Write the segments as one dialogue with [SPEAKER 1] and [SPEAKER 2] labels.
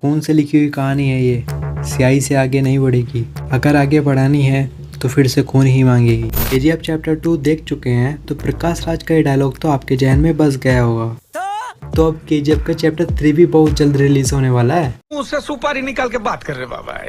[SPEAKER 1] खून से लिखी हुई कहानी है ये, स्याही से आगे नहीं बढ़ेगी। अगर आगे बढ़ानी है तो फिर से खून ही मांगेगी। केजीएफ चैप्टर 2 देख चुके हैं तो प्रकाश राज का ये डायलॉग तो आपके जहन में बस गया होगा। तो अब केजीएफ का चैप्टर 3 भी बहुत जल्द रिलीज होने वाला है।
[SPEAKER 2] उससे सुपारी निकाल के बात कर रहे बाबा।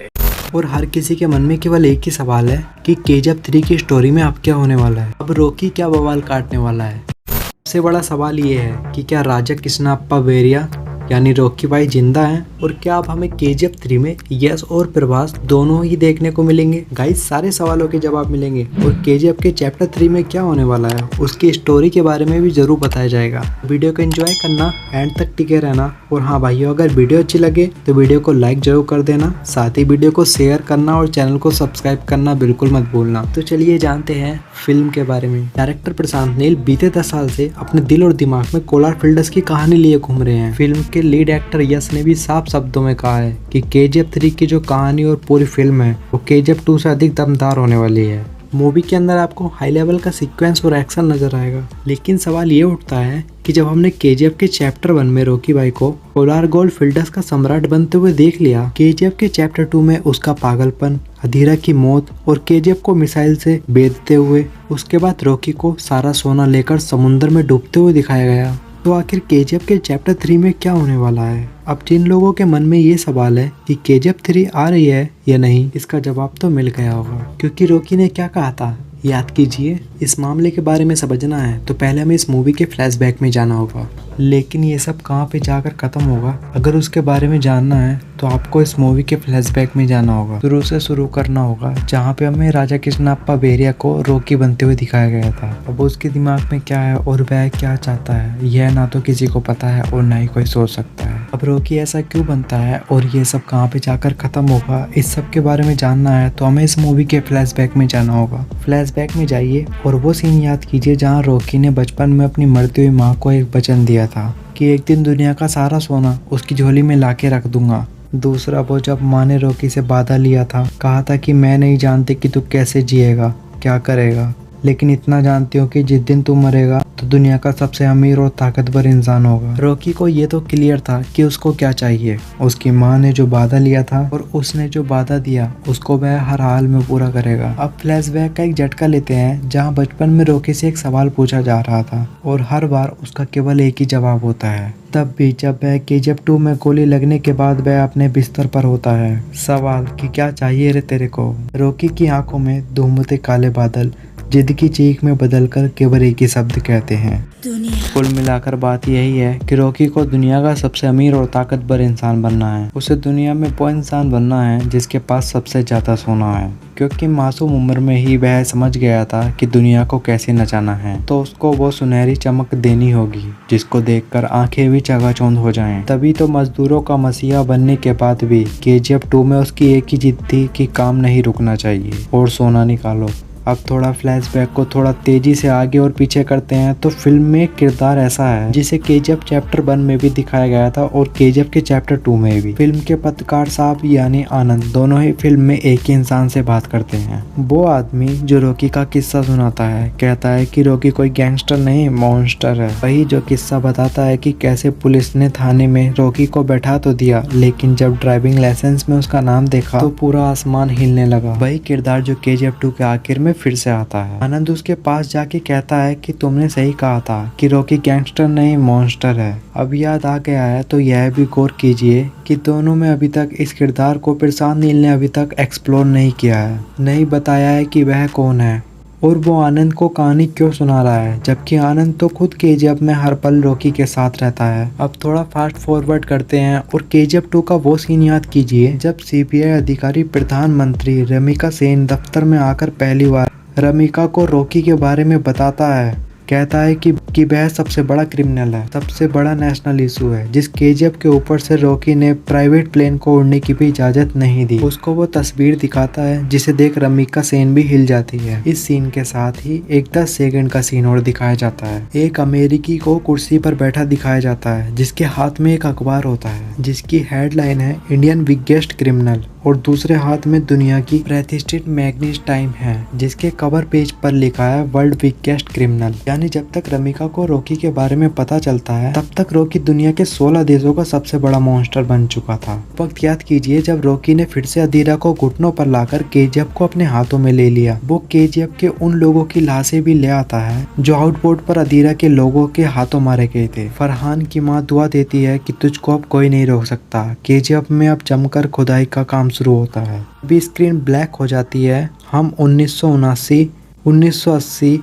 [SPEAKER 1] और हर किसी के मन में केवल एक ही सवाल है कि केजीएफ 3 की स्टोरी में अब क्या होने वाला है। अब रॉकी क्या बवाल काटने वाला है। सबसे बड़ा सवाल ये है कि क्या राजा कृष्णाप्पा वेरिया यानी रॉकी भाई जिंदा हैं, और क्या अब हमें केजीएफ 3 में यश और प्रभास दोनों ही देखने को मिलेंगे। गाइस सारे सवालों के जवाब मिलेंगे और केजीएफ के चैप्टर 3 में क्या होने वाला है उसकी स्टोरी के बारे में भी जरूर बताया जाएगा। वीडियो को एंजॉय करना, एंड तक टिके रहना। और हाँ भाइयों, अगर वीडियो अच्छी लगे तो वीडियो को लाइक जरूर कर देना, साथ ही वीडियो को शेयर करना और चैनल को सब्सक्राइब करना बिल्कुल मत भूलना। तो चलिए जानते हैं फिल्म के बारे में। डायरेक्टर प्रशांत नील बीते 10 साल से अपने दिल और दिमाग में कोलार फील्डर्स की कहानी लिए घूम रहे हैं। फिल्म के लीड एक्टर यश ने भी साफ शब्दों में कहा है कि केजीएफ 3 की जो कहानी और पूरी फिल्म है वो केजीएफ 2 से अधिक दमदार होने वाली है। मूवी के अंदर आपको हाई लेवल का सीक्वेंस और एक्शन नजर आएगा, लेकिन सवाल ये उठता है कि जब हमने केजीएफ के चैप्टर 1 में रॉकी भाई को कोलार गोल्ड फील्डर्स का सम्राट बनते हुए देख लिया, केजीएफ के चैप्टर 2 में उसका पागलपन, अधीरा की मौत और केजीएफ को मिसाइल से बेधते हुए, उसके बाद रॉकी को सारा सोना लेकर समुद्र में डूबते हुए दिखाया गया। तो आखिर केजीएफ के चैप्टर 3 में क्या होने वाला है। अब जिन लोगों के मन में ये सवाल है कि केजीएफ 3 आ रही है या नहीं, इसका जवाब तो मिल गया होगा, क्योंकि रॉकी ने क्या कहा था याद कीजिए। इस मामले के बारे में समझना है तो पहले हमें इस मूवी के फ्लैशबैक में जाना होगा, लेकिन ये सब कहाँ पे जाकर खत्म होगा, अगर उसके बारे में जानना है तो आपको इस मूवी के फ्लैशबैक में जाना होगा। शुरू से शुरू करना होगा, जहाँ पे हमें राजा कृष्णाप्पा वेरिया को रॉकी बनते हुए दिखाया गया था। अब उसके दिमाग में क्या है और वह क्या चाहता है, यह ना तो किसी को पता है और ना ही कोई सोच सकता है। अब रॉकी ऐसा क्यों बनता है और ये सब कहाँ पे जाकर खत्म होगा, इस सब के बारे में जानना है तो हमें इस मूवी के फ्लैशबैक में जाना होगा। फ्लैशबैक में जाइए और वो सीन याद कीजिए जहाँ रॉकी ने बचपन में अपनी मरती हुई माँ को एक वचन दिया था कि एक दिन दुनिया का सारा सोना उसकी झोली में लाके रख दूंगा। दूसरा वो जब माँ ने रॉकी से वादा लिया था, कहा था कि मैं नहीं जानती कि तू कैसे जिएगा, क्या करेगा, लेकिन इतना जानती हूँ कि जिस दिन तू मरेगा तो दुनिया का सबसे अमीर और ताकतवर इंसान होगा। रॉकी को ये तो क्लियर था कि उसको क्या चाहिए। उसकी माँ ने जो वादा लिया था और उसने जो वादा दिया उसको वह हर हाल में पूरा करेगा। अब फ्लैशबैक का एक झटका लेते हैं, जहाँ बचपन में रॉकी से एक सवाल पूछा जा रहा था और हर बार उसका केवल एक ही जवाब होता है। तब भी जब वह केजीएफ 2 में गोली लगने के बाद वह अपने बिस्तर पर होता है, सवाल कि क्या चाहिए रे तेरे को। रॉकी की आंखों में धूमते काले बादल जिद की चीख में बदलकर केवल एक ही शब्द कहते हैं दुनिया। कुल मिलाकर बात यही है कि रॉकी को दुनिया का सबसे अमीर और ताकतवर इंसान बनना है। उसे दुनिया में वो इंसान बनना है जिसके पास सबसे ज्यादा सोना है, क्योंकि मासूम उम्र में ही वह समझ गया था कि दुनिया को कैसे नचाना है। तो उसको वो सुनहरी चमक देनी होगी जिसको देखकर आंखें भी चकाचौंध हो जाएं। तभी तो मजदूरों का मसीहा बनने के बाद भी केजीएफ 2 में उसकी एक ही जिद थी कि काम नहीं रुकना चाहिए और सोना निकालो। अब थोड़ा फ्लैशबैक को थोड़ा तेजी से आगे और पीछे करते हैं तो फिल्म में किरदार ऐसा है जिसे केजीएफ चैप्टर 1 में भी दिखाया गया था और केजीएफ के चैप्टर 2 में भी। फिल्म के पत्रकार साहब यानी आनंद दोनों ही फिल्म में एक ही इंसान से बात करते हैं। वो आदमी जो रॉकी का किस्सा सुनाता है, कहता है कि रॉकी कोई गैंगस्टर नहीं मॉन्स्टर है। वही जो किस्सा बताता है कि कैसे पुलिस ने थाने में रॉकी को बैठा तो दिया, लेकिन जब ड्राइविंग लाइसेंस में उसका नाम देखा तो पूरा आसमान हिलने लगा। वही किरदार जो केजीएफ 2 के आखिर में फिर से आता है। आनंद उसके पास जाके कहता है कि तुमने सही कहा था कि रॉकी गैंगस्टर नहीं मॉन्स्टर है। अब याद आ गया है तो यह भी गौर कीजिए कि दोनों में अभी तक इस किरदार को प्रशांत नील ने अभी तक एक्सप्लोर नहीं किया है, नहीं बताया है कि वह कौन है और वो आनंद को कहानी क्यों सुना रहा है, जबकि आनंद तो खुद केजीएफ में हर पल रॉकी के साथ रहता है। अब थोड़ा फास्ट फॉरवर्ड करते हैं और केजीएफ 2 का वो सीन याद कीजिए जब सीबीआई अधिकारी प्रधानमंत्री रमिका सेन दफ्तर में आकर पहली बार रमिका को रॉकी के बारे में बताता है। कहता है कि वह सबसे बड़ा क्रिमिनल है, सबसे बड़ा नेशनल इशू है, जिस केजीएफ के ऊपर से रॉकी ने प्राइवेट प्लेन को उड़ने की भी इजाजत नहीं दी। उसको वो तस्वीर दिखाता है जिसे देख रमिका सेन भी हिल जाती है। इस सीन के साथ ही एक 10 सेकंड का सीन और दिखाया जाता है। एक अमेरिकी को कुर्सी पर बैठा दिखाया जाता है जिसके हाथ में एक अखबार होता है जिसकी हेडलाइन है इंडियन बिगेस्ट क्रिमिनल और दूसरे हाथ में दुनिया की प्रतिष्ठित मैगजीन टाइम है, जिसके कवर पेज पर लिखा है वर्ल्ड बिगेस्ट क्रिमिनल। यानी जब तक रमिका को रॉकी के बारे में पता चलता है तब तक रॉकी दुनिया के 16 देशों का सबसे बड़ा मॉन्स्टर बन चुका था। वक्त याद कीजिए जब रॉकी ने फिर से अधीरा को घुटनों पर लाकर केजीएफ को अपने हाथों में ले लिया। वो केजीएफ के उन लोगों की लाशें भी ले आता है जो आउटपोर्ट पर अधीरा के लोगों के हाथों मारे गए थे। फरहान की माँ दुआ देती है कि तुझको अब कोई नहीं रोक सकता। केजीएफ में अब जमकर खुदाई का काम शुरू होता है। अभी स्क्रीन ब्लैक हो जाती है। हम 1979, 1980,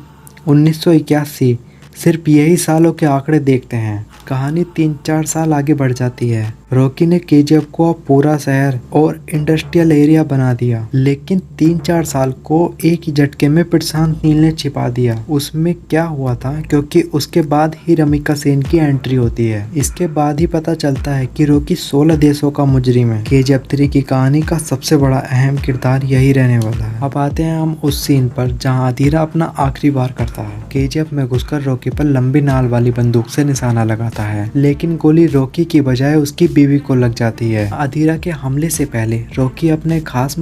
[SPEAKER 1] 1981 सिर्फ यही सालों के आंकड़े देखते हैं। कहानी 3-4 साल आगे बढ़ जाती है। रॉकी ने केजीएफ को अब पूरा शहर और इंडस्ट्रियल एरिया बना दिया, लेकिन 3-4 साल को एक ही झटके में प्रशांत नील ने छिपा दिया। उसमें क्या हुआ था, क्योंकि उसके बाद ही रमिका सेन की एंट्री होती है। इसके बाद ही पता चलता है कि रॉकी 16 देशों का मुजरिम है। केजीएफ 3 की कहानी का सबसे बड़ा अहम किरदार यही रहने वाला है। अब आते हैं हम उस सीन पर जहाँ अधीरा अपना आखिरी वार करता है। केजीएफ में घुसकर रॉकी पर लंबी नाल वाली बंदूक से निशाना लगाता है, लेकिन गोली रॉकी की बजाय उसकी बीवी को लग जाती है। अधीरा के हमले से पहले रॉकी अपने खास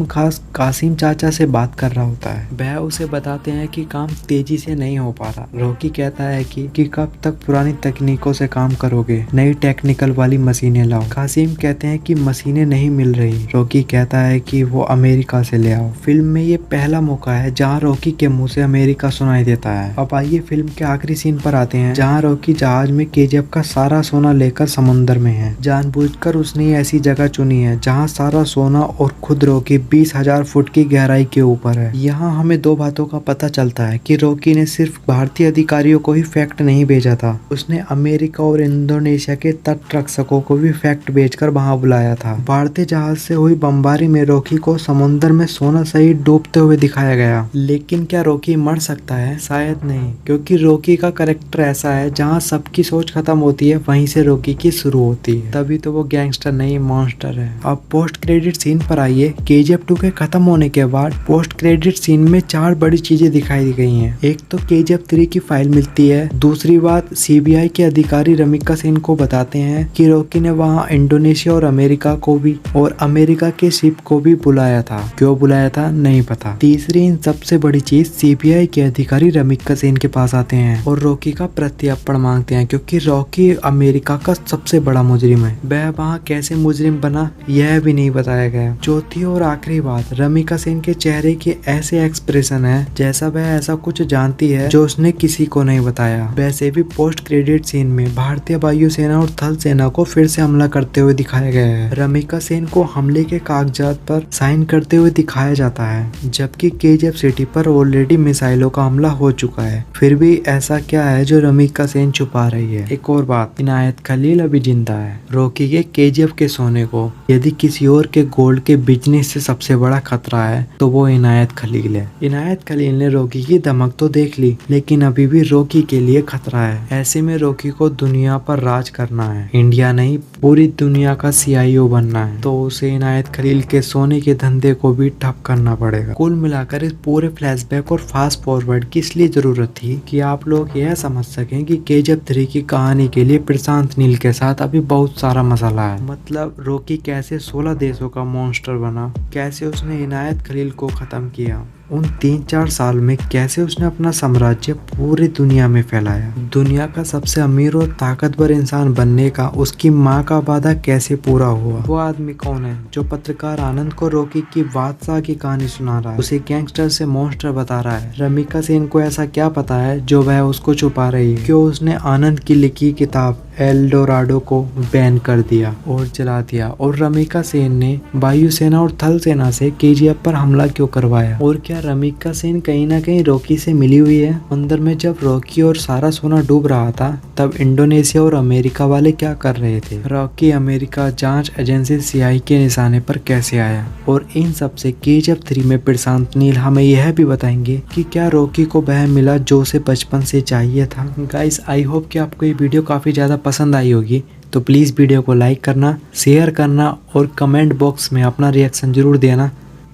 [SPEAKER 1] कासिम चाचा से बात कर रहा होता है। वह उसे बताते हैं कि काम तेजी से नहीं हो पा रहा। रॉकी कहता है कि कब तक पुरानी तकनीकों से काम करोगे, नई टेक्निकल वाली मशीनें लाओ। कासिम कहते हैं कि मशीनें नहीं मिल रही। रॉकी कहता है कि वो अमेरिका से ले आओ। फिल्म में ये पहला मौका है जहाँ रॉकी के मुंह से अमेरिका सुनाई देता है। अब आइए फिल्म के आखिरी सीन पर आते हैं, जहाँ रॉकी जहाज में केजीएफ का सारा सोना लेकर समुद्र में है। जानबूझकर उसने ऐसी जगह चुनी है जहां सारा सोना और खुद रॉकी 20,000 फुट की गहराई के ऊपर है। यहाँ हमें दो बातों का पता चलता है कि रॉकी ने सिर्फ भारतीय अधिकारियों को ही फैक्ट नहीं भेजा था, उसने अमेरिका और इंडोनेशिया के तट रक्षकों को भी फैक्ट भेजकर वहां बुलाया था। भारतीय जहाज से हुई बमबारी में रॉकी को समुद्र में सोना सहित डूबते हुए दिखाया गया। लेकिन क्या रॉकी मर सकता है? शायद नहीं, क्योंकि रॉकी का कैरेक्टर ऐसा है जहाँ सबकी सोच खत्म होती है वहीं से रॉकी की शुरू होती है। तभी तो वो गैंगस्टर नहीं मॉन्स्टर है। अब पोस्ट क्रेडिट सीन पर आइए। केजीएफ 2 के खत्म होने के बाद पोस्ट क्रेडिट सीन में 4 बड़ी चीजें दिखाई गई हैं। एक तो केजीएफ 3 की फाइल मिलती है। दूसरी बात, सीबीआई के अधिकारी रमिका सेन को बताते हैं कि रॉकी ने वहां इंडोनेशिया और अमेरिका को भी और अमेरिका के शिप को भी बुलाया था। क्यों बुलाया था नहीं पता। तीसरी इन सबसे बड़ी चीज, सीबीआई के अधिकारी रमिका सेन के पास आते हैं और रॉकी का प्रत्यर्पण मांगते हैं, क्योंकि रॉकी अमेरिका का सबसे बड़ा मुजरिम है। वह वहाँ कैसे मुजरिम बना यह भी नहीं बताया गया। चौथी और आखिरी बात, रमिका सेन के चेहरे के ऐसे एक्सप्रेशन है जैसा वह ऐसा कुछ जानती है जो उसने किसी को नहीं बताया। वैसे भी पोस्ट क्रेडिट सीन में भारतीय वायुसेना और थल सेना को फिर से हमला करते हुए दिखाया गया है। रमिका सेन को हमले के कागजात पर साइन करते हुए दिखाया जाता है, जबकि केजीएफ सिटी पर ऑलरेडी मिसाइलों का हमला हो चुका है। फिर भी ऐसा क्या है जो रमिका सेन छुपा रही है? एक और बात, इनायत खलील अभी जिंदा है। रॉकी के केजीएफ के सोने को यदि किसी और के गोल्ड के बिजनेस से सबसे बड़ा खतरा है तो वो इनायत खलील है। इनायत खलील ने रॉकी की धमक तो देख ली, लेकिन अभी भी रॉकी के लिए खतरा है। ऐसे में रॉकी को दुनिया पर राज करना है, इंडिया नहीं पूरी दुनिया का CIO बनना है, तो उसे इनायत खलील के सोने के धंधे को भी ठप करना पड़ेगा। कुल मिलाकर इस पूरे फ्लैशबैक और फास्ट फॉरवर्ड की इसलिए जरूरत थी कि आप लोग यह समझ सकें कि केजीएफ 3 की कहानी के लिए प्रशांत नील के साथ अभी बहुत सारा मसाला है। मतलब रॉकी कैसे 16 देशों का मॉन्स्टर बना, कैसे उसने इनायत खलील को खत्म किया, उन 3-4 साल में कैसे उसने अपना साम्राज्य पूरी दुनिया में फैलाया, दुनिया का सबसे अमीर और ताकतवर इंसान बनने का उसकी माँ का वादा कैसे पूरा हुआ। वो आदमी कौन है जो पत्रकार आनंद को रॉकी की बादशाह की कहानी सुना रहा है, उसे गैंगस्टर से मॉन्स्टर बता रहा है। रमिका सेन को ऐसा क्या पता है जो वह उसको छुपा रही है? क्यों उसने आनंद की लिखी किताब एल डोराडो को बैन कर दिया और जला दिया? और रमिका सेन ने वायुसेना और थल सेना से केजीएफ पर हमला क्यों करवाया? और क्या रमिका सेन कहीं ना कहीं रॉकी से मिली हुई है? अंदर में जब रॉकी और सारा सोना डूब रहा था तब इंडोनेशिया और अमेरिका वाले क्या कर रहे थे? रॉकी अमेरिका जांच एजेंसी CI के निशाने पर कैसे आया? और इन सब से केजीएफ 3 में प्रशांत नील हमें यह भी बताएंगे कि क्या रॉकी को वह मिला जो उसे बचपन से चाहिए था। गाइस, आई होप कि आपको ये वीडियो काफी ज्यादा पसंद आई होगी, तो प्लीज़ वीडियो को लाइक करना, शेयर करना और कमेंट बॉक्स में अपना रिएक्शन जरूर देना।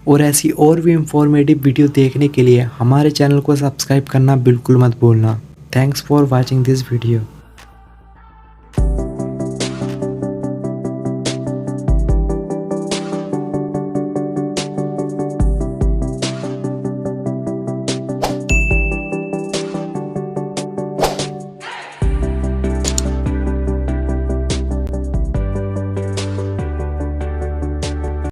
[SPEAKER 1] और ऐसी और भी इंफॉर्मेटिव वीडियो देखने के लिए हमारे चैनल को सब्सक्राइब करना बिल्कुल मत भूलना। Thanks for watching this video.